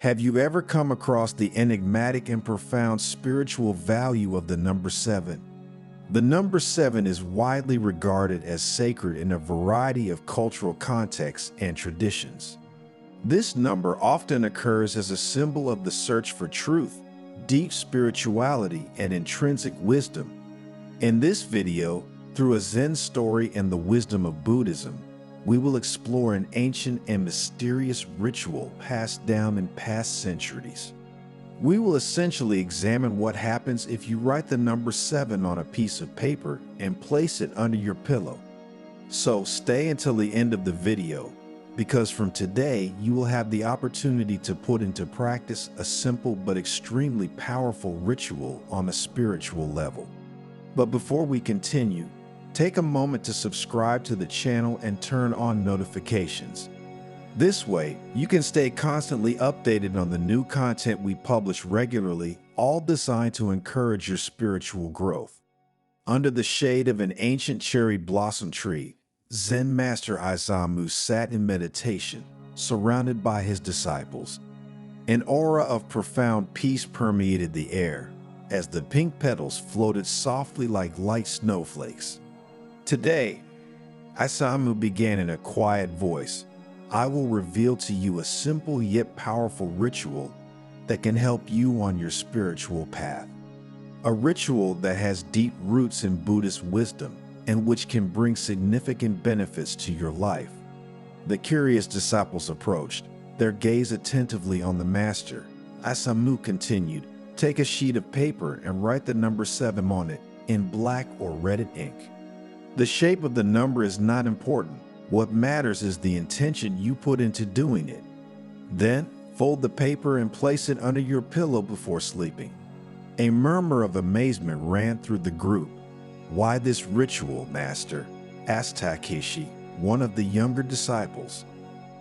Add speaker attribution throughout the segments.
Speaker 1: Have you ever come across the enigmatic and profound spiritual value of the number 7? The number 7 is widely regarded as sacred in a variety of cultural contexts and traditions. This number often occurs as a symbol of the search for truth, deep spirituality, and intrinsic wisdom. In this video, through a Zen story and the wisdom of Buddhism, we will explore an ancient and mysterious ritual passed down in past centuries. We will essentially examine what happens if you write the number 7 on a piece of paper and place it under your pillow. So stay until the end of the video, because from today you will have the opportunity to put into practice a simple but extremely powerful ritual on a spiritual level. But before we continue, take a moment to subscribe to the channel and turn on notifications. This way, you can stay constantly updated on the new content we publish regularly, all designed to encourage your spiritual growth. Under the shade of an ancient cherry blossom tree, Zen Master Isamu sat in meditation, surrounded by his disciples. An aura of profound peace permeated the air, as the pink petals floated softly like light snowflakes. Today, Isamu began in a quiet voice. I will reveal to you a simple yet powerful ritual that can help you on your spiritual path. A ritual that has deep roots in Buddhist wisdom and which can bring significant benefits to your life. The curious disciples approached, their gaze attentively on the master. Isamu continued, take a sheet of paper and write the number 7 on it in black or red ink. The shape of the number is not important. What matters is the intention you put into doing it. Then, fold the paper and place it under your pillow before sleeping. A murmur of amazement ran through the group. Why this ritual, master? Asked Takeshi, one of the younger disciples.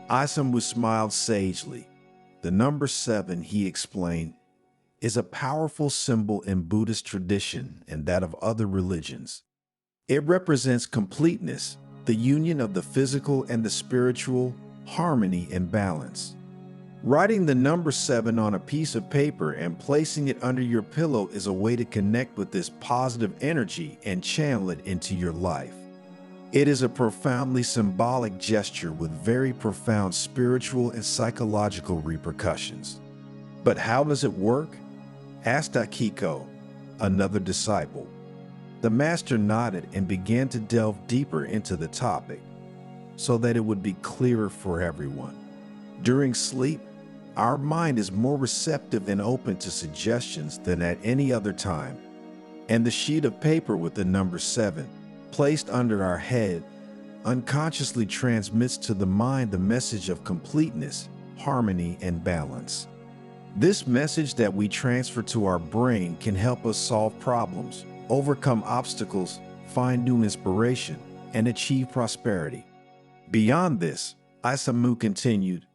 Speaker 1: Isamu smiled sagely. The number 7, he explained, is a powerful symbol in Buddhist tradition and that of other religions. It represents completeness, the union of the physical and the spiritual, harmony and balance. Writing the number 7 on a piece of paper and placing it under your pillow is a way to connect with this positive energy and channel it into your life. It is a profoundly symbolic gesture with very profound spiritual and psychological repercussions. But how does it work? Asked Akiko, another disciple. The master nodded and began to delve deeper into the topic so that it would be clearer for everyone. During sleep, our mind is more receptive and open to suggestions than at any other time, and the sheet of paper with the number 7 placed under our head unconsciously transmits to the mind the message of completeness, harmony, and balance. This message that we transfer to our brain can help us solve problems, overcome obstacles, find new inspiration, and achieve prosperity. Beyond this, Isamu continued,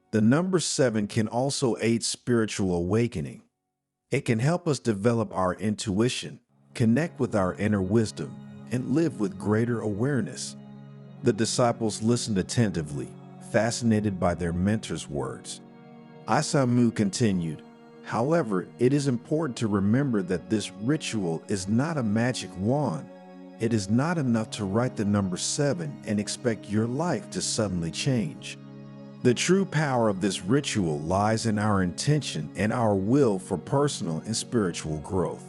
Speaker 1: the number 7 can also aid spiritual awakening. It can help us develop our intuition, connect with our inner wisdom, and live with greater awareness. The disciples listened attentively, fascinated by their mentor's words. Isamu continued, however, it is important to remember that this ritual is not a magic wand. It is not enough to write the number 7 and expect your life to suddenly change. The true power of this ritual lies in our intention and our will for personal and spiritual growth.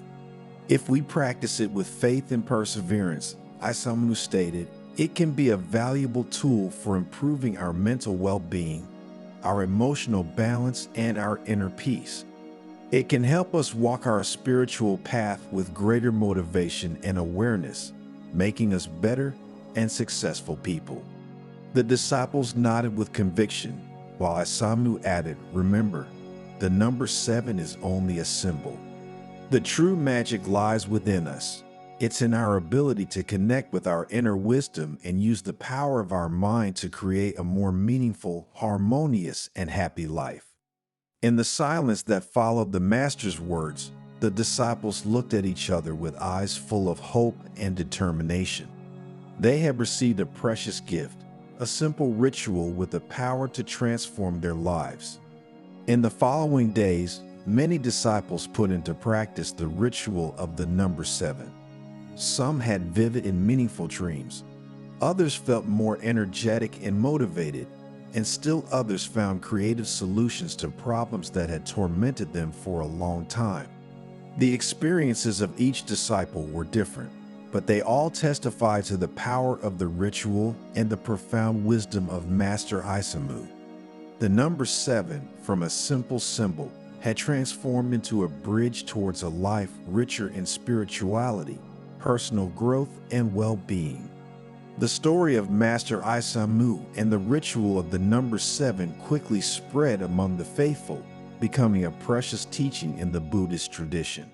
Speaker 1: If we practice it with faith and perseverance, Isamu stated, it can be a valuable tool for improving our mental well-being, our emotional balance, and our inner peace. It can help us walk our spiritual path with greater motivation and awareness, making us better and successful people. The disciples nodded with conviction, while Isamu added, remember, the number 7 is only a symbol. The true magic lies within us. It's in our ability to connect with our inner wisdom and use the power of our mind to create a more meaningful, harmonious, and happy life. In the silence that followed the master's words, the disciples looked at each other with eyes full of hope and determination. They had received a precious gift, a simple ritual with the power to transform their lives. In the following days, many disciples put into practice the ritual of the number 7. Some had vivid and meaningful dreams. Others felt more energetic and motivated, and still others found creative solutions to problems that had tormented them for a long time. The experiences of each disciple were different, but they all testified to the power of the ritual and the profound wisdom of Master Isamu. The number 7, from a simple symbol, had transformed into a bridge towards a life richer in spirituality, personal growth, and well-being. The story of Master Isamu and the ritual of the number 7 quickly spread among the faithful, becoming a precious teaching in the Buddhist tradition.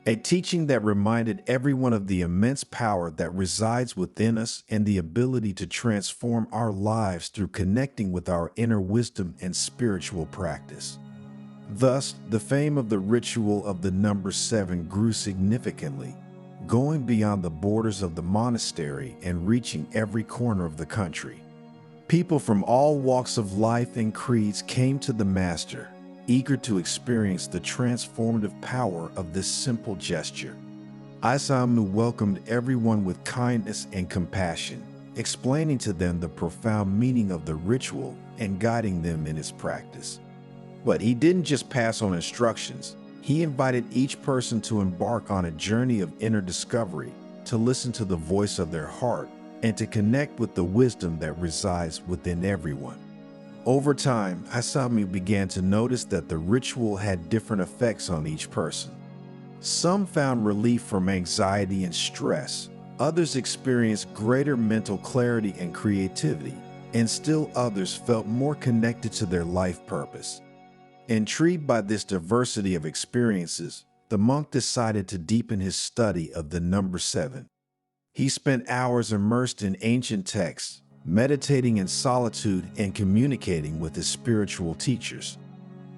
Speaker 1: A teaching that reminded everyone of the immense power that resides within us and the ability to transform our lives through connecting with our inner wisdom and spiritual practice. Thus, the fame of the ritual of the number 7 grew significantly, going beyond the borders of the monastery and reaching every corner of the country. People from all walks of life and creeds came to the Master, eager to experience the transformative power of this simple gesture. Isamu welcomed everyone with kindness and compassion, explaining to them the profound meaning of the ritual and guiding them in its practice. But he didn't just pass on instructions. He invited each person to embark on a journey of inner discovery, to listen to the voice of their heart, and to connect with the wisdom that resides within everyone. Over time, Isamu began to notice that the ritual had different effects on each person. Some found relief from anxiety and stress, others experienced greater mental clarity and creativity, and still others felt more connected to their life purpose. Intrigued by this diversity of experiences, the monk decided to deepen his study of the number 7. He spent hours immersed in ancient texts, meditating in solitude and communicating with his spiritual teachers.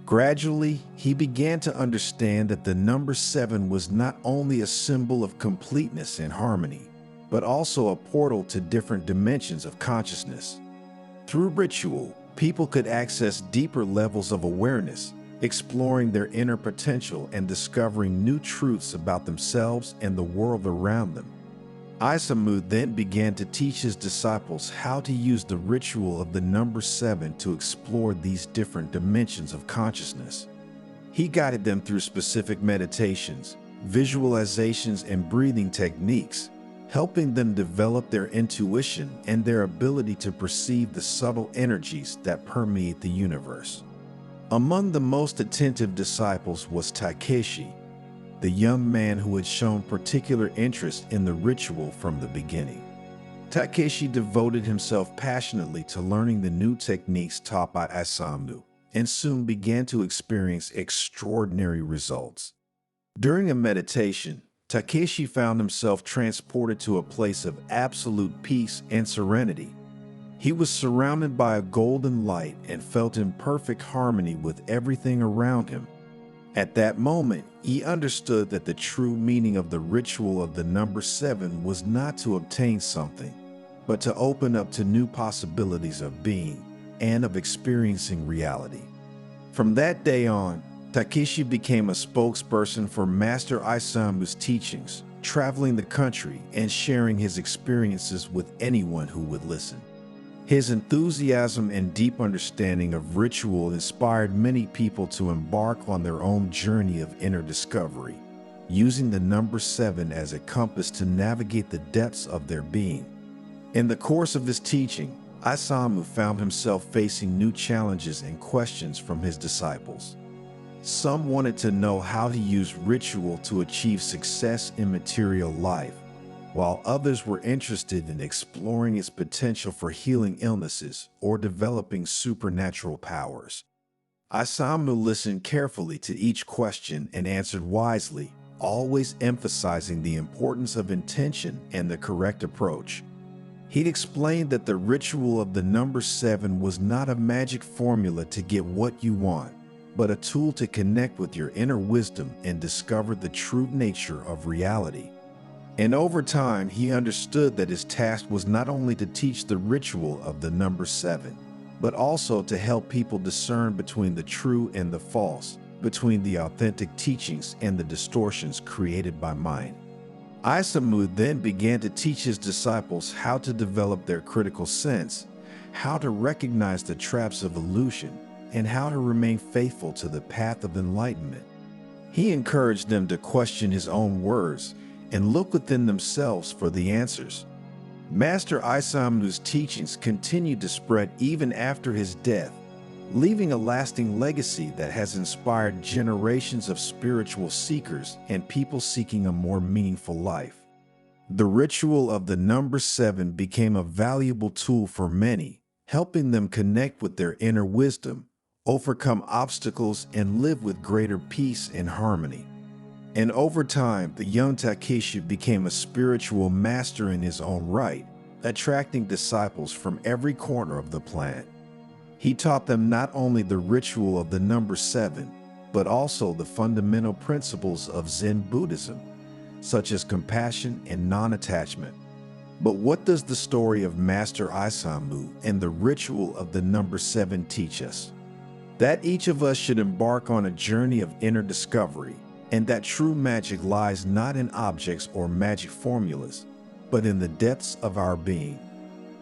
Speaker 1: Gradually, he began to understand that the number 7 was not only a symbol of completeness and harmony, but also a portal to different dimensions of consciousness. Through ritual, people could access deeper levels of awareness, exploring their inner potential and discovering new truths about themselves and the world around them. Isamu then began to teach his disciples how to use the ritual of the number 7 to explore these different dimensions of consciousness. He guided them through specific meditations, visualizations, and breathing techniques, helping them develop their intuition and their ability to perceive the subtle energies that permeate the universe. Among the most attentive disciples was Takeshi, the young man who had shown particular interest in the ritual from the beginning. Takeshi devoted himself passionately to learning the new techniques taught by Isamu, and soon began to experience extraordinary results. During a meditation, Takeshi found himself transported to a place of absolute peace and serenity. He was surrounded by a golden light and felt in perfect harmony with everything around him. At that moment, he understood that the true meaning of the ritual of the number 7 was not to obtain something, but to open up to new possibilities of being and of experiencing reality. From that day on, Takeshi became a spokesperson for Master Isamu's teachings, traveling the country and sharing his experiences with anyone who would listen. His enthusiasm and deep understanding of ritual inspired many people to embark on their own journey of inner discovery, using the number 7 as a compass to navigate the depths of their being. In the course of his teaching, Isamu found himself facing new challenges and questions from his disciples. Some wanted to know how to use ritual to achieve success in material life, while others were interested in exploring its potential for healing illnesses or developing supernatural powers. Isamu listened carefully to each question and answered wisely, always emphasizing the importance of intention and the correct approach. He'd explained that the ritual of the number 7 was not a magic formula to get what you want, but a tool to connect with your inner wisdom and discover the true nature of reality. And over time, he understood that his task was not only to teach the ritual of the number 7, but also to help people discern between the true and the false, between the authentic teachings and the distortions created by mind. Isamu then began to teach his disciples how to develop their critical sense, how to recognize the traps of illusion, and how to remain faithful to the path of enlightenment. He encouraged them to question his own words and look within themselves for the answers. Master Isamu's teachings continued to spread even after his death, leaving a lasting legacy that has inspired generations of spiritual seekers and people seeking a more meaningful life. The ritual of the number 7 became a valuable tool for many, helping them connect with their inner wisdom, overcome obstacles, and live with greater peace and harmony. And over time, the young Takeshi became a spiritual master in his own right, attracting disciples from every corner of the planet. He taught them not only the ritual of the number 7, but also the fundamental principles of Zen Buddhism, such as compassion and non-attachment. But what does the story of Master Isamu and the ritual of the number 7 teach us? That each of us should embark on a journey of inner discovery, and that true magic lies not in objects or magic formulas, but in the depths of our being.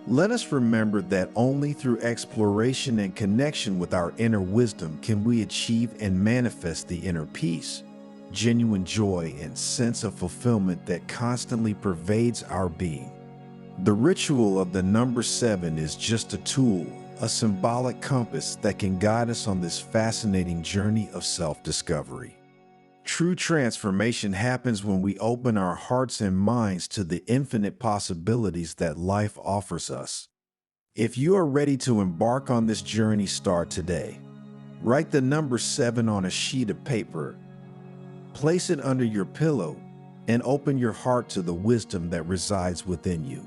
Speaker 1: Let us remember that only through exploration and connection with our inner wisdom can we achieve and manifest the inner peace, genuine joy, and sense of fulfillment that constantly pervades our being. The ritual of the number 7 is just a tool, a symbolic compass that can guide us on this fascinating journey of self-discovery. True transformation happens when we open our hearts and minds to the infinite possibilities that life offers us. If you are ready to embark on this journey, start today. Write the number 7 on a sheet of paper, place it under your pillow, and open your heart to the wisdom that resides within you.